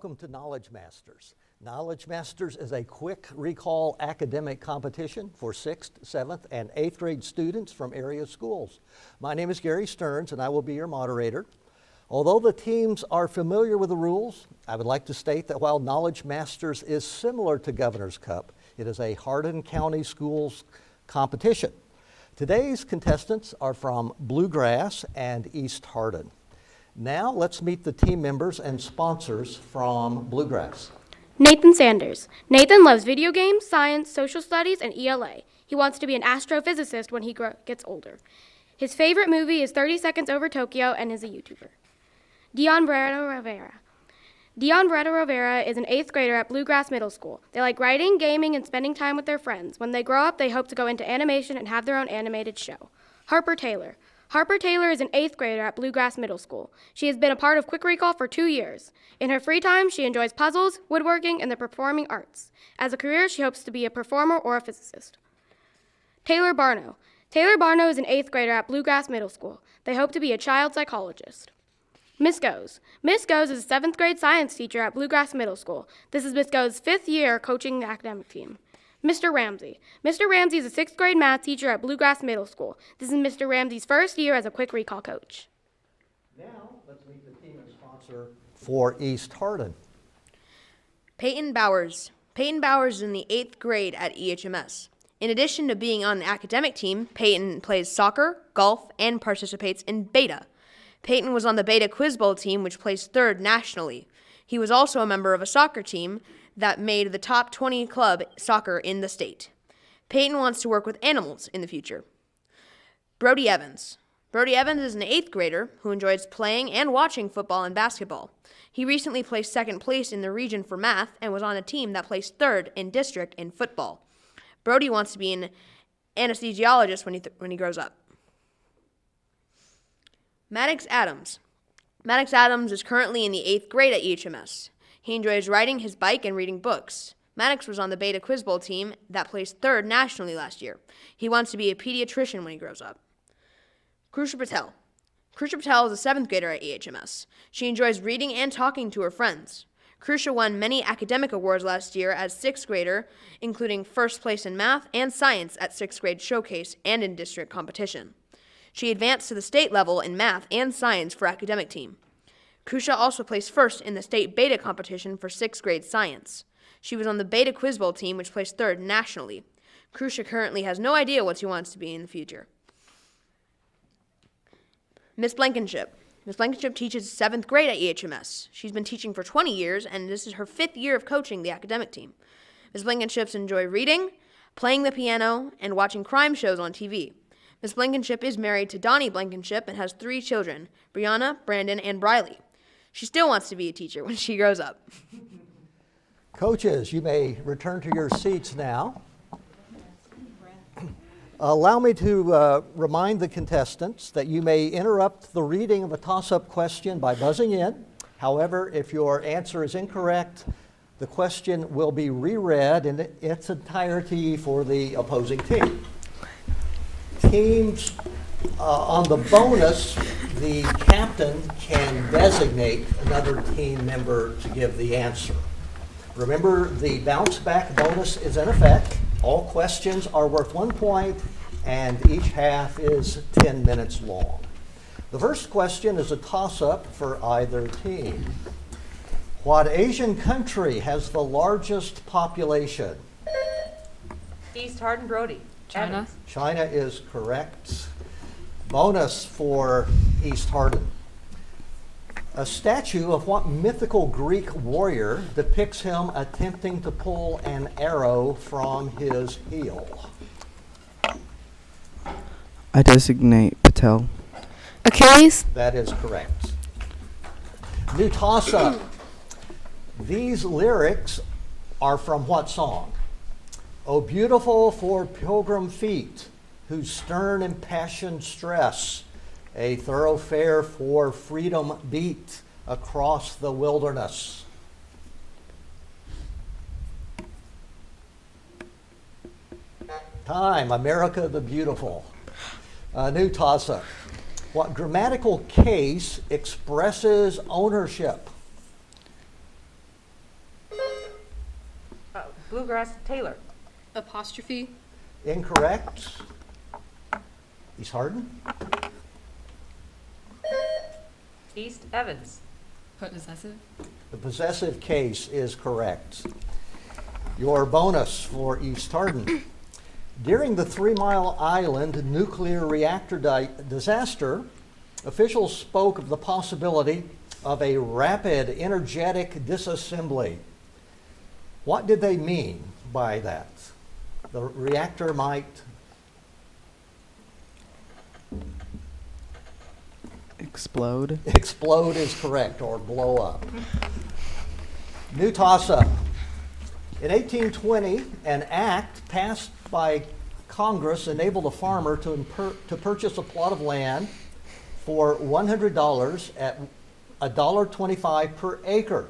welcome to Knowledge Masters. Knowledge Masters is a quick recall academic competition for 6th, 7th, and 8th grade students from area schools. My name is Gary Stearns and I will be your moderator. Although the teams are familiar with the rules, I would like to state that while Knowledge Masters is similar to Governor's Cup, it is a Hardin County Schools competition. Today's contestants are from Bluegrass and East Hardin. Now let's meet the team members and sponsors from Bluegrass. Nathan Sanders. Nathan loves video games, science, social studies, and ELA. He wants to be an astrophysicist when he gets older. His favorite movie is 30 Seconds Over Tokyo and is a YouTuber. Dion Bretta Rivera. Dion Bretta Rivera is an 8th grader at Bluegrass Middle School. They like writing, gaming, and spending time with their friends. When they grow up, they hope to go into animation and have their own animated show. Harper Taylor. Harper Taylor is an 8th grader at Bluegrass Middle School. She has been a part of Quick Recall for 2 years. In her free time, she enjoys puzzles, woodworking, and the performing arts. As a career, she hopes to be a performer or a physicist. Taylor Barno. Taylor Barno is an 8th grader at Bluegrass Middle School. They hope to be a child psychologist. Miss Goes. Miss Goes is a 7th grade science teacher at Bluegrass Middle School. This is Miss Goes' 5th year coaching the academic team. Mr. Ramsey. Mr. Ramsey is a 6th grade math teacher at Bluegrass Middle School. This is Mr. Ramsey's first year as a Quick Recall coach. Now, let's meet the team and sponsor for East Hardin. Peyton Bowers. Peyton Bowers is in the 8th grade at EHMS. In addition to being on the academic team, Peyton plays soccer, golf, and participates in Beta. Peyton was on the Beta Quiz Bowl team, which placed 3rd nationally. He was also a member of a soccer team that made the top 20 club soccer in the state. Peyton wants to work with animals in the future. Brody Evans. Brody Evans is an 8th grader who enjoys playing and watching football and basketball. He recently placed 2nd place in the region for math and was on a team that placed 3rd in district in football. Brody wants to be an anesthesiologist when he grows up. Maddox Adams. Maddox Adams is currently in the 8th grade at EHMS. He enjoys riding his bike and reading books. Maddox was on the Beta Quiz Bowl team that placed 3rd nationally last year. He wants to be a pediatrician when he grows up. Krusha Patel. Krusha Patel is a 7th grader at EHMS. She enjoys reading and talking to her friends. Krusha won many academic awards last year as 6th grader, including 1st place in math and science at 6th grade showcase and in district competition. She advanced to the state level in math and science for academic team. Krusha also placed 1st in the state beta competition for 6th grade science. She was on the Beta Quiz Bowl team, which placed 3rd nationally. Krusha currently has no idea what she wants to be in the future. Miss Blankenship. Miss Blankenship teaches 7th grade at EHMS. She's been teaching for 20 years, and this is her 5th year of coaching the academic team. Miss Blankenship enjoys reading, playing the piano, and watching crime shows on TV. Miss Blankenship is married to Donnie Blankenship and has 3 children, Brianna, Brandon, and Briley. She still wants to be a teacher when she grows up. Coaches, you may return to your seats now. Allow me to remind the contestants that you may interrupt the reading of a toss-up question by buzzing in. However, if your answer is incorrect, the question will be reread in its entirety for the opposing team. Teams on the bonus, the captain can designate another team member to give the answer. Remember, the bounce back bonus is in effect. All questions are worth 1 point, and each half is 10 minutes long. The first question is a toss-up for either team. What Asian country has the largest population? East Hardin Brody. China. Evans. China is correct. Bonus for East Hardin. A statue of what mythical Greek warrior depicts him attempting to pull an arrow from his heel? I designate Patel. Achilles. That is correct. New toss-up. These lyrics are from what song? O beautiful for pilgrim feet, whose stern impassioned stress a thoroughfare for freedom beat across the wilderness. Time, America the Beautiful. New toss-up. What grammatical case expresses ownership? Bluegrass Taylor. Apostrophe. Incorrect. East Hardin. East Evans. Possessive. The possessive case is correct. Your bonus for East Hardin. During the 3 Mile Island nuclear reactor disaster, officials spoke of the possibility of a rapid energetic disassembly. What did they mean by that? The reactor might Explode. explode is correct, or blow up. New toss-up. In 1820, an act passed by Congress enabled a farmer to purchase a plot of land for $100 at $1.25 per acre.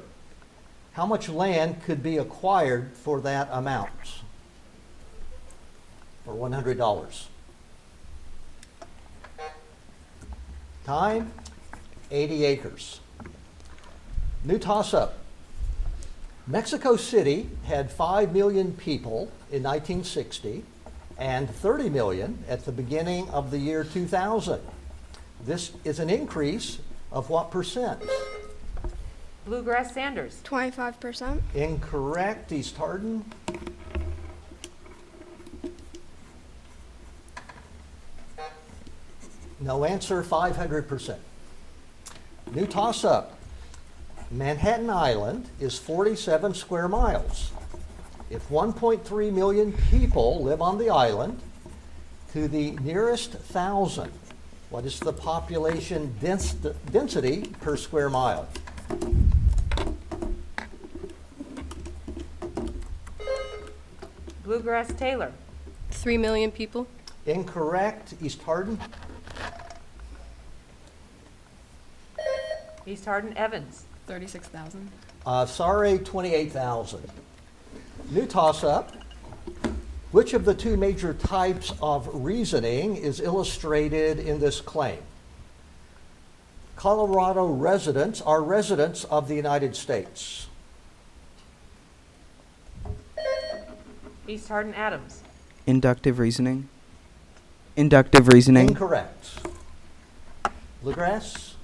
How much land could be acquired for that amount? For $100. Time, 80 acres. New toss-up. Mexico City had 5 million people in 1960 and 30 million at the beginning of the year 2000. This is an increase of what percent? Bluegrass Sanders. 25%. Incorrect. East Hardin. No answer, 500%. New toss-up. Manhattan Island is 47 square miles. If 1.3 million people live on the island, to the nearest 1,000, what is the population density per square mile? Bluegrass Taylor. 3 million people. Incorrect. East Hardin. East Hardin Evans. 36,000. Sorry, 28,000. New toss-up. Which of the two major types of reasoning is illustrated in this claim? Colorado residents are residents of the United States. East Hardin Adams. Inductive reasoning. Inductive reasoning. Incorrect. Bluegrass?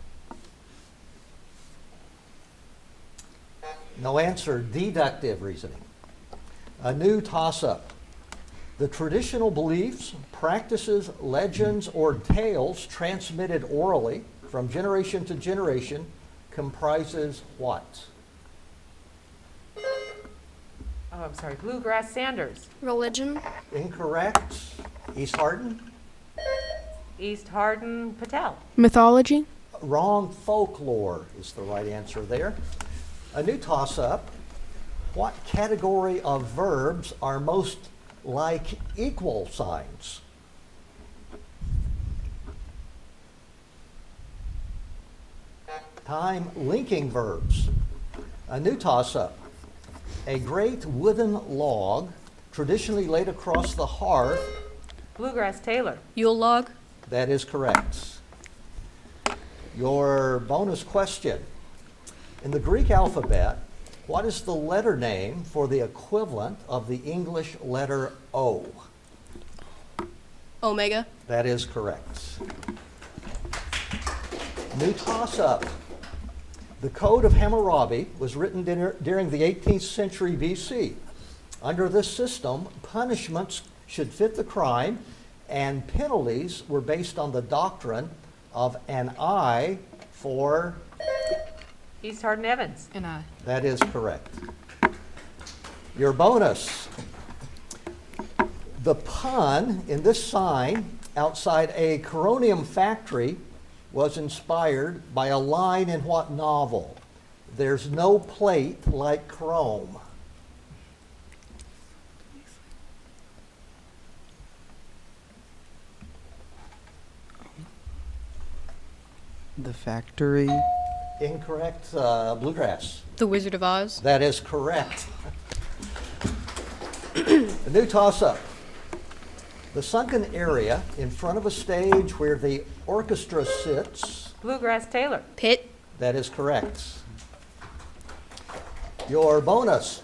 No answer. Deductive reasoning. A new toss-up. The traditional beliefs, practices, legends, or tales transmitted orally from generation to generation comprises what? Oh, I'm sorry. Bluegrass Sanders. Religion. Incorrect. East Hardin? East Hardin Patel. Mythology. Wrong. Folklore is the right answer there. A new toss-up. What category of verbs are most like equal signs? Time. Linking verbs. A new toss-up. A great wooden log traditionally laid across the hearth. Bluegrass Taylor. Yule log. That is correct. Your bonus question. In the Greek alphabet, what is the letter name for the equivalent of the English letter O? Omega. That is correct. New toss-up. The Code of Hammurabi was written during the 18th century BC. Under this system, punishments should fit the crime, and penalties were based on the doctrine of an eye for... East Hardin Evans. And I. That is correct. Your bonus. The pun in this sign outside a coronium factory was inspired by a line in what novel? There's no plate like chrome. The Factory. Incorrect. Bluegrass. The Wizard of Oz. That is correct. A new toss-up. The sunken area in front of a stage where the orchestra sits. Bluegrass Taylor. Pit. That is correct. Your bonus.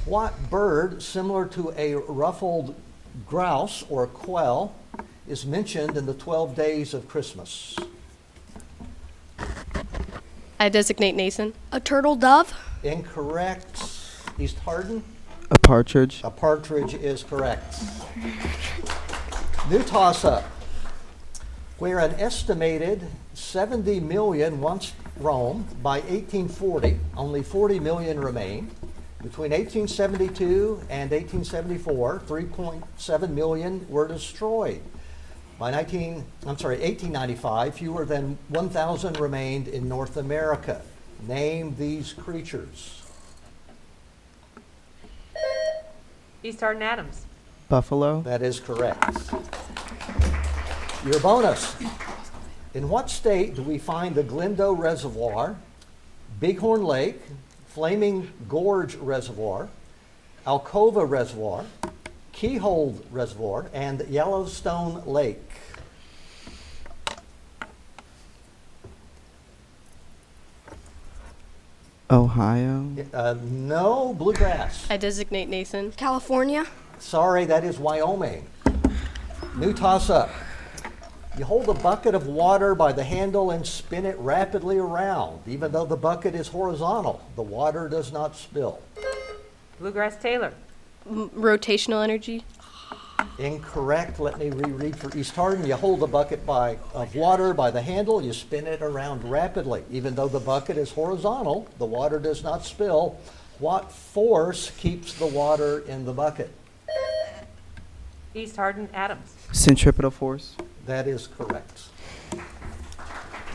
What bird, similar to a ruffled grouse or quail, is mentioned in the 12 days of Christmas? I designate Nathan. A turtle dove. Incorrect. East Hardin? A partridge. A partridge is correct. New toss-up. Where an estimated 70 million once roamed, by 1840, only 40 million remained. Between 1872 and 1874, 3.7 million were destroyed. By 1895, fewer than 1,000 remained in North America. Name these creatures. East Hardin Adams. Buffalo. That is correct. Your bonus. In what state do we find the Glendo Reservoir, Bighorn Lake, Flaming Gorge Reservoir, Alcova Reservoir, Keyhole Reservoir, and Yellowstone Lake? Ohio. No, Bluegrass. I designate Nathan. California. Sorry, that is Wyoming. New toss-up. You hold a bucket of water by the handle and spin it rapidly around. Even though the bucket is horizontal, the water does not spill. Bluegrass Taylor. Rotational energy. Incorrect. Let me reread for East Hardin. You hold a bucket of water by the handle, you spin it around rapidly. Even though the bucket is horizontal, the water does not spill. What force keeps the water in the bucket? East Hardin Adams. Centripetal force. That is correct.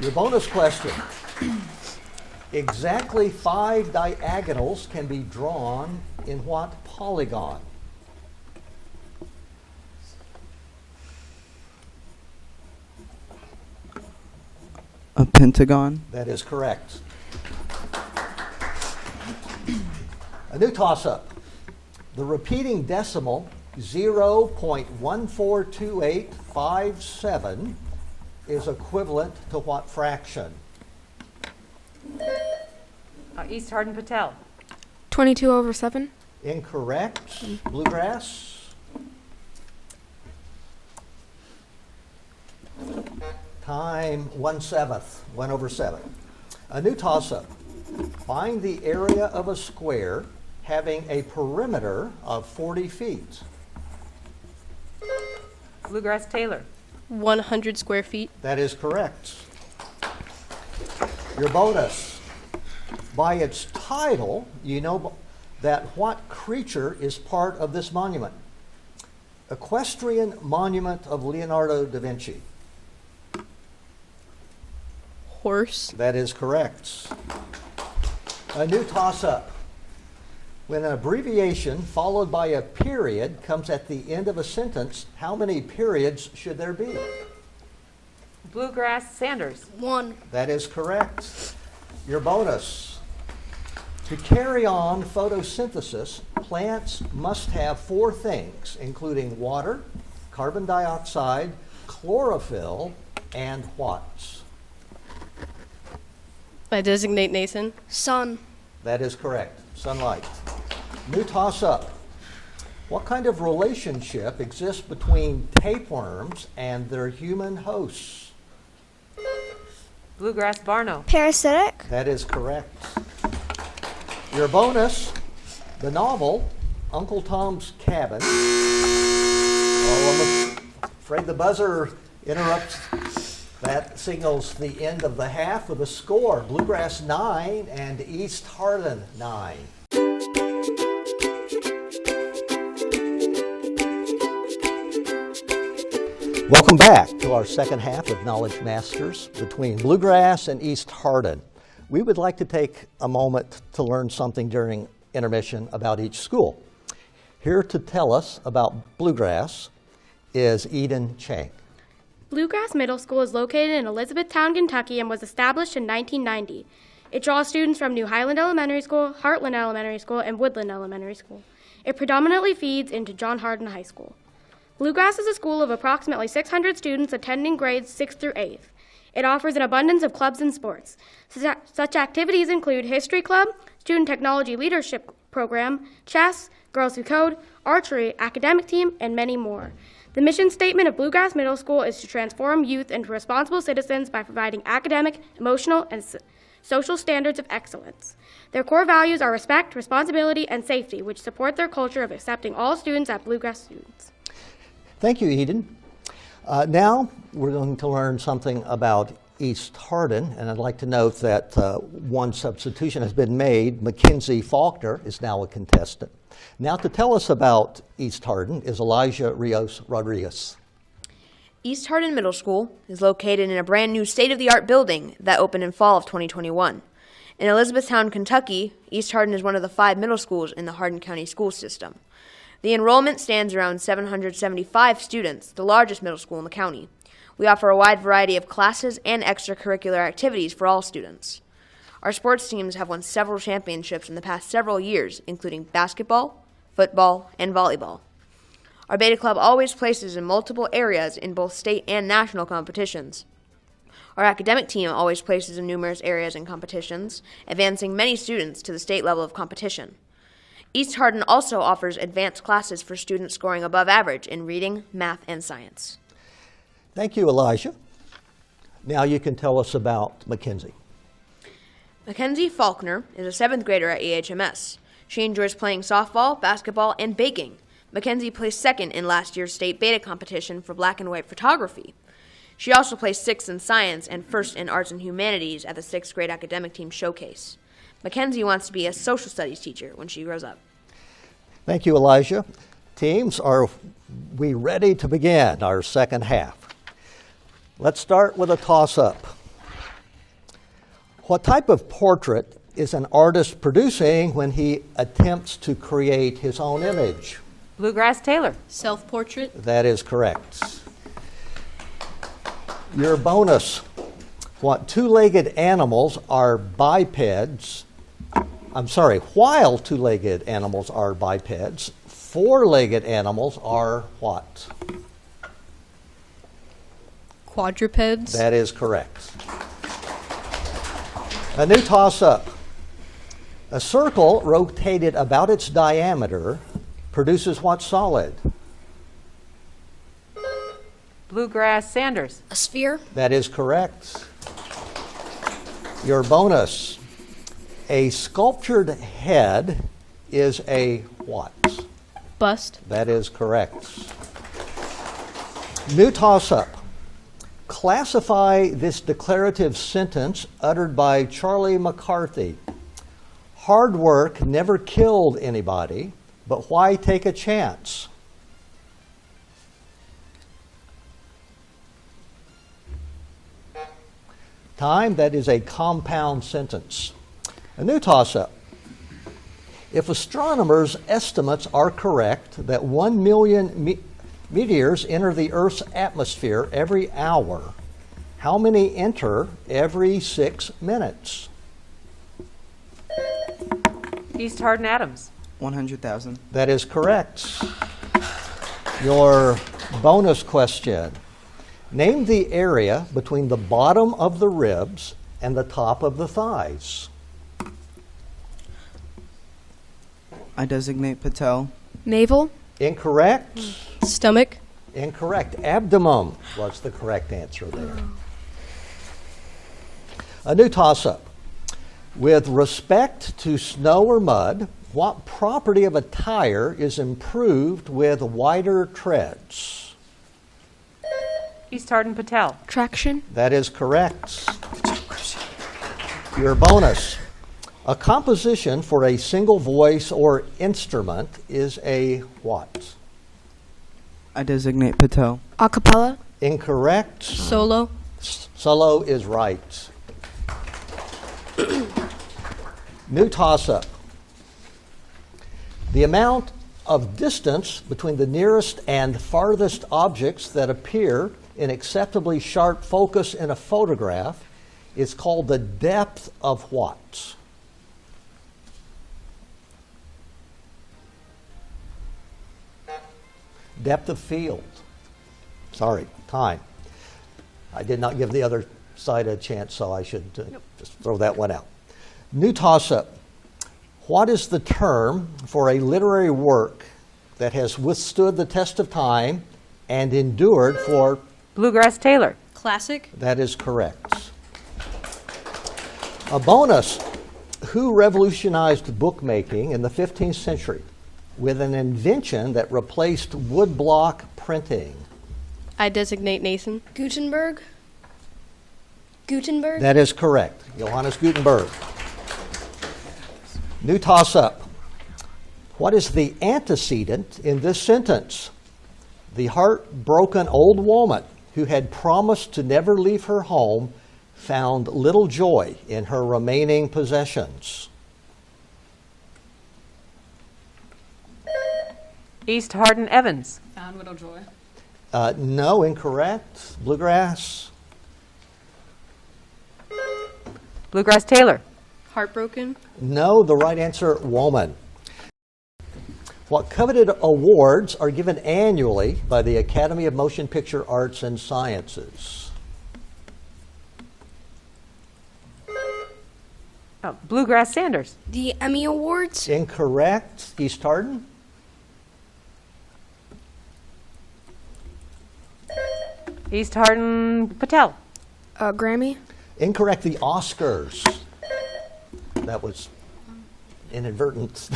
Your bonus question. Exactly 5 diagonals can be drawn in what polygon? A pentagon. That is correct. A new toss-up. The repeating decimal 0.142857 is equivalent to what fraction? East Hardin Patel. 22/7. Incorrect. Bluegrass? Time 1/7, 1/7. A new toss-up. Find the area of a square having a perimeter of 40 feet. Bluegrass Taylor. 100 square feet. That is correct. Your bonus. By its title, you know that what creature is part of this monument? Equestrian Monument of Leonardo da Vinci. Horse. That is correct. A new toss-up. When an abbreviation followed by a period comes at the end of a sentence, how many periods should there be? Bluegrass Sanders. 1. That is correct. Your bonus. To carry on photosynthesis, plants must have 4 things, including water, carbon dioxide, chlorophyll, and what? I designate Nathan. Sun. That is correct. Sunlight. New toss-up. What kind of relationship exists between tapeworms and their human hosts? Bluegrass Barno. Parasitic. That is correct. Your bonus, the novel Uncle Tom's Cabin. Oh, I'm afraid the buzzer interrupts. That signals the end of the half with a score. Bluegrass 9 and East Hardin 9. Welcome back to our second half of Knowledge Masters between Bluegrass and East Hardin. We would like to take a moment to learn something during intermission about each school. Here to tell us about Bluegrass is Eden Chang. Bluegrass Middle School is located in Elizabethtown, Kentucky, and was established in 1990. It draws students from New Highland Elementary School, Heartland Elementary School, and Woodland Elementary School. It predominantly feeds into John Hardin High School. Bluegrass is a school of approximately 600 students attending grades 6th through 8th. It offers an abundance of clubs and sports. Such activities include History Club, Student Technology Leadership program, chess, Girls Who Code, archery, academic team, and many more. The mission statement of Bluegrass Middle School is to transform youth into responsible citizens by providing academic, emotional, and social standards of excellence. Their core values are respect, responsibility, and safety, which support their culture of accepting all students as Bluegrass students. Thank you, Eden. Now we're going to learn something about East Hardin, and I'd like to note that one substitution has been made. Mackenzie Faulkner is now a contestant. Now to tell us about East Hardin is Elijah Rios Rodriguez. East Hardin Middle School is located in a brand new state-of-the-art building that opened in fall of 2021. In Elizabethtown, Kentucky, East Hardin is one of the 5 middle schools in the Hardin County school system. The enrollment stands around 775 students, the largest middle school in the county. We offer a wide variety of classes and extracurricular activities for all students. Our sports teams have won several championships in the past several years, including basketball, football, and volleyball. Our Beta Club always places in multiple areas in both state and national competitions. Our academic team always places in numerous areas in competitions, advancing many students to the state level of competition. East Hardin also offers advanced classes for students scoring above average in reading, math, and science. Thank you, Elijah. Now you can tell us about Mackenzie. Mackenzie Faulkner is a 7th grader at EHMS. She enjoys playing softball, basketball, and baking. Mackenzie placed 2nd in last year's state beta competition for black and white photography. She also placed 6th in science and 1st in arts and humanities at the 6th grade academic team showcase. Mackenzie wants to be a social studies teacher when she grows up. Thank you, Elijah. Teams, are we ready to begin our second half? Let's start with a toss-up. What type of portrait is an artist producing when he attempts to create his own image? Bluegrass Taylor. Self-portrait. That is correct. Your bonus. What two-legged animals are bipeds? While two-legged animals are bipeds, four-legged animals are what? Quadrupeds. That is correct. A new toss-up. A circle rotated about its diameter produces what solid? Bluegrass Sanders. A sphere. That is correct. Your bonus. A sculptured head is a what? Bust. That is correct. New toss-up. Classify this declarative sentence uttered by Charlie McCarthy. Hard work never killed anybody, but why take a chance? Time, that is a compound sentence. A new toss-up. If astronomers' estimates are correct that 1 million meteors enter the Earth's atmosphere every hour, how many enter every 6 minutes? East Hardin Adams. 100,000. That is correct. Your bonus question. Name the area between the bottom of the ribs and the top of the thighs. I designate Patel. Navel. Incorrect. Stomach. Incorrect. Abdomen was the correct answer there. A new toss-up. With respect to snow or mud, what property of a tire is improved with wider treads? East Hardin Patel. Traction. That is correct. Your bonus. A composition for a single voice or instrument is a what? I designate Patel. A cappella. Incorrect. Solo. Solo is right. New toss-up. The amount of distance between the nearest and farthest objects that appear in acceptably sharp focus in a photograph is called the depth of what? Depth of field. Sorry, time. I did not give the other side a chance, so I should just throw that one out. New toss-up. What is the term for a literary work that has withstood the test of time and endured for... Bluegrass Taylor. Classic. That is correct. A bonus. Who revolutionized bookmaking in the 15th century with an invention that replaced woodblock printing? I designate Nathan. Gutenberg. Gutenberg. That is correct. Johannes Gutenberg. New toss-up. What is the antecedent in this sentence? The heartbroken old woman who had promised to never leave her home found little joy in her remaining possessions. East Hardin Evans. Found Widow Joy. No, incorrect. Bluegrass. Bluegrass Taylor. Heartbroken. No, the right answer, woman. What coveted awards are given annually by the Academy of Motion Picture Arts and Sciences? Bluegrass Sanders. The Emmy Awards. Incorrect. East Hardin. East Hardin Patel. Grammy. Incorrect. The Oscars. That was inadvertent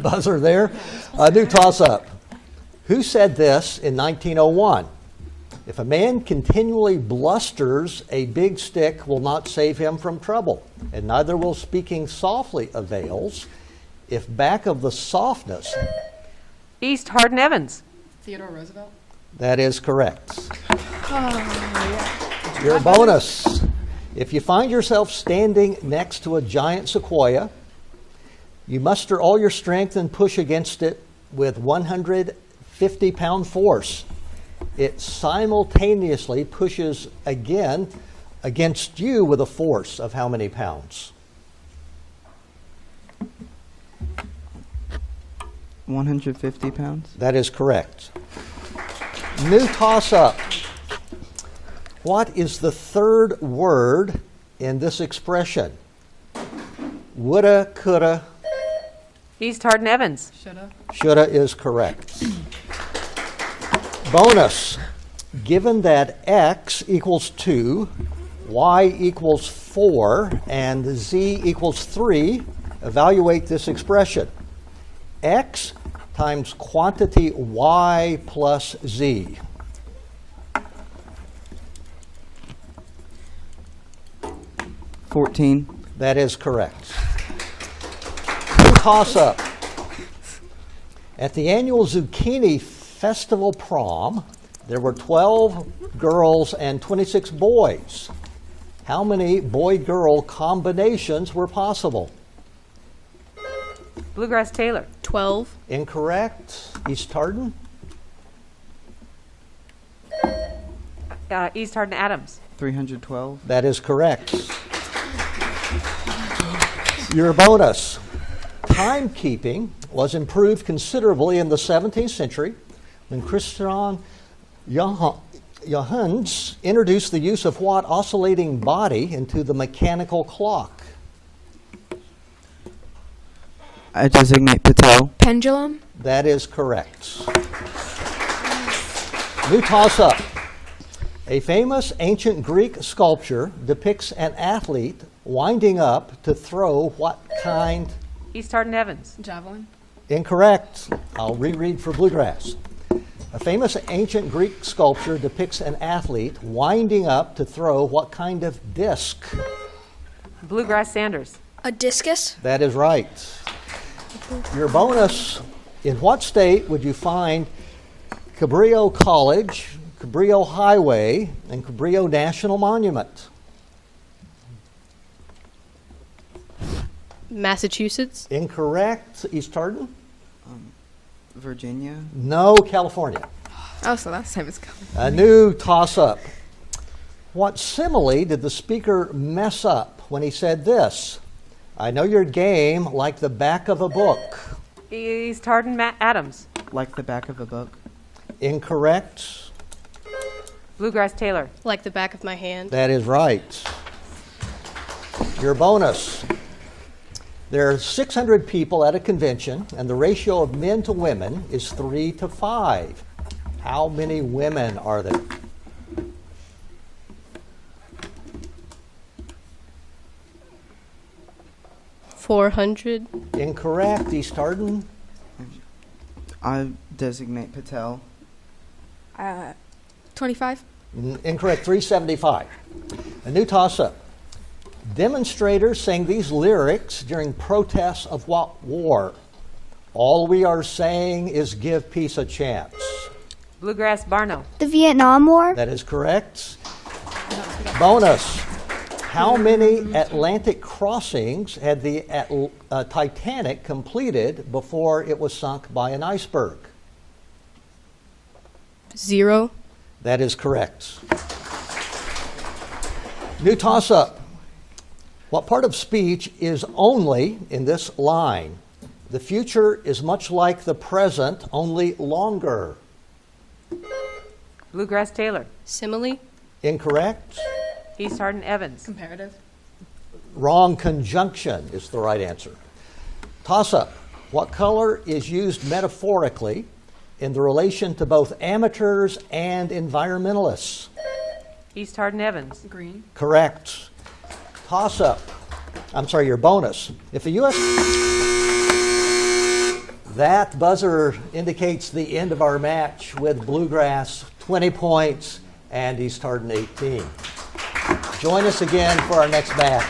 buzzer there. A new toss-up. Who said this in 1901? If a man continually blusters, a big stick will not save him from trouble, and neither will speaking softly avails, if back of the softness... East Hardin Evans. Theodore Roosevelt. That is correct. Your bonus. If you find yourself standing next to a giant sequoia, you muster all your strength and push against it with 150-pound force. It simultaneously pushes again against you with a force of how many pounds? 150 pounds. That is correct. New toss-up. What is the third word in this expression? Woulda, coulda, East Hardin Evans. Shoulda. shoulda is correct. Bonus. Given that x equals 2, y equals 4, and z equals 3, evaluate this expression. X times quantity y plus z. $14. That is correct. New toss-up. At the annual Zucchini Festival prom, there were 12 girls and 26 boys. How many boy-girl combinations were possible? Bluegrass Taylor. 12. Incorrect. East Hardin? East Hardin Adams. 312. That is correct. Your bonus. Timekeeping was improved considerably in the 17th century when Christian Johannes introduced the use of what oscillating body into the mechanical clock? I designate Patel. Pendulum. That is correct. New toss-up. A famous ancient Greek sculpture depicts an athlete winding up to throw what kind? East Hardin Evans. Javelin. Incorrect. I'll reread for Bluegrass. A famous ancient Greek sculpture depicts an athlete winding up to throw what kind of disc? Bluegrass Sanders. A discus. That is right. Your bonus. In what state would you find Cabrillo College, Cabrillo Highway, and Cabrillo National Monument? Massachusetts. Incorrect. East Hardin? Virginia. No, California. Oh, so that's same as coming. A new toss-up. What simile did the speaker mess up when he said this? I know your game like the back of a book. East Hardin Adams. Like the back of a book. Incorrect. Bluegrass Taylor. Like the back of my hand. That is right. Your bonus. There are 600 people at a convention, and the ratio of men to women is 3 to 5. How many women are there? $400. Incorrect. East Hardin. I designate Patel. 25. Incorrect. 375. A new toss-up. Demonstrators sang these lyrics during protests of what war? All we are saying is give peace a chance. Bluegrass Barno. The Vietnam War. That is correct. Bonus. How many Atlantic crossings had the Titanic completed before it was sunk by an iceberg? 0. That is correct. New toss-up. What part of speech is only in this line? The future is much like the present, only longer. Bluegrass Taylor. Simile. Incorrect. East Hardin Evans. Comparative. Wrong. Conjunction is the right answer. Toss-up. What color is used metaphorically in the relation to both amateurs and environmentalists? East Hardin Evans. Green. Correct. Toss-up. I'm sorry, your bonus. If the U.S. That buzzer indicates the end of our match with Bluegrass 20 points and East Hardin 18. Join us again for our next match.